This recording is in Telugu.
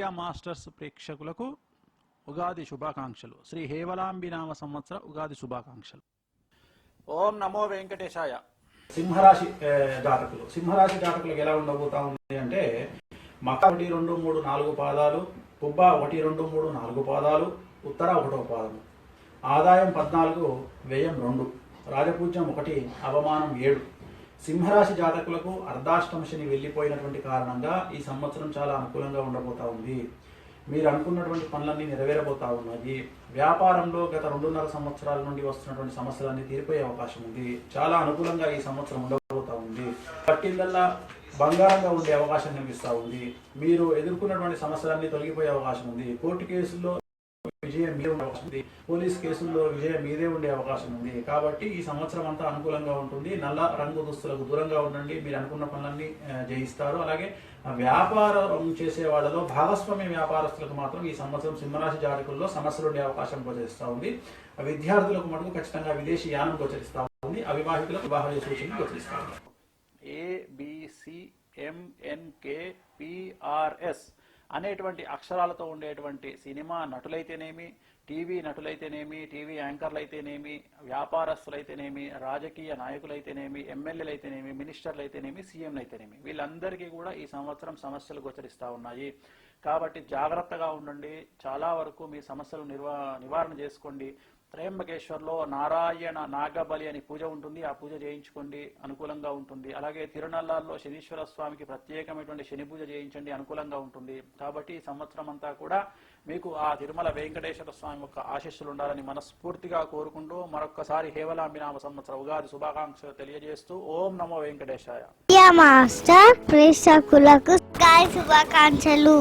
మీడియా మాస్టర్స్ ప్రేక్షకులకు ఉగాది శుభాకాంక్షలు. శ్రీ హేవలాంబినామ సంవత్సర ఉగాది శుభాకాంక్షలు. ఓం నమో వెంకటేశాయ. సింహరాశి జాతకులకు ఎలా ఉండబోతా ఉంది అంటే మక 1, 2, 3, 4 పాదాలు, పుబ్బ 1, 2, 3, 4 పాదాలు, ఉత్తర 1వ పాదము, ఆదాయం 14, వ్యయం 2, రాజపూజ్యం 1, అవమానం 7. సింహరాశి జాతకులకు అర్ధాష్టమ శని వెళ్ళిపోయినటువంటి కారణంగా ఈ సంవత్సరం చాలా అనుకూలంగా ఉండబోతా ఉంది. మీరు అనుకున్నటువంటి పనులన్నీ నెరవేరబోతా ఉన్నాయి. వ్యాపారంలో గత 2.5 సంవత్సరాల నుండి వస్తున్నటువంటి సమస్యలన్నీ తీరిపోయే అవకాశం ఉంది. చాలా అనుకూలంగా ఈ సంవత్సరం ఉండబోతా ఉంది. పట్టిందల్లా బంగారంగా ఉండే అవకాశం కనిపిస్తూ ఉంది. మీరు ఎదుర్కొన్నటువంటి సమస్యలన్నీ తొలగిపోయే అవకాశం ఉంది. కోర్టు కేసుల్లో విజయం మీదే ఉండే అవకాశం ఉంది. పోలీస్ కేసుల్లో విజయం మీదే ఉండే అవకాశం ఉంది. కాబట్టి ఈ సంవత్సరం అంతా అనుకూలంగా ఉంటుంది. నల్ల రంగు దుస్తులకు దూరంగా ఉండండి. మీరు అనుకున్న పనులన్నీ జయిస్తారు. అలాగే వ్యాపారం చేసే వాళ్ళలో భాగస్వామ్య వ్యాపారస్తులకు మాత్రం ఈ సంవత్సరం సింహరాశి జాతకుల్లో సమస్యలు ఉండే అవకాశం గోచరిస్తూ ఉంది. విద్యార్థులకు మటుకు ఖచ్చితంగా విదేశీ యానం గోచరిస్తూ ఉంది. అవివాహితులకు వివాహ సూచనలు గోచరిస్తూ ఉంది. ABCMNKPRS అనేటువంటి అక్షరాలతో ఉండేటువంటి సినిమా నటులైతేనేమి, టీవీ నటులైతేనేమి, టీవీ యాంకర్లు అయితేనేమి, వ్యాపారస్తులైతేనేమి, రాజకీయ నాయకులైతేనేమి, ఎమ్మెల్యేలు అయితేనేమి, మినిస్టర్లు అయితేనేమి, సీఎంలు అయితేనేమి, వీళ్ళందరికీ కూడా ఈ సంవత్సరం సమస్యలు గోచరిస్తూ ఉన్నాయి. కాబట్టి జాగ్రత్తగా ఉండండి. చాలా వరకు మీ సమస్యలు నివారణ చేసుకోండి. త్రయంబకేశ్వర్లో నారాయణ నాగబలి అని పూజ ఉంటుంది. ఆ పూజ చేయించుకోండి, అనుకూలంగా ఉంటుంది. అలాగే తిరునల్లాల్లో శనీశ్వర స్వామికి ప్రత్యేకమైనటువంటి శని పూజ చేయించండి, అనుకూలంగా ఉంటుంది. కాబట్టి ఈ సంవత్సరం అంతా కూడా మీకు ఆ తిరుమల వెంకటేశ్వర స్వామి యొక్క ఆశీస్సులు ఉండాలని మనస్ఫూర్తిగా కోరుకుంటూ మరొక్కసారి హేవలాంబినామ సంవత్సర ఉగాది శుభాకాంక్షలు తెలియజేస్తూ ఓం నమో వెంకటేశాయ. మాస్టర్ ప్రేక్షకులకు శుభాకాంక్షలు.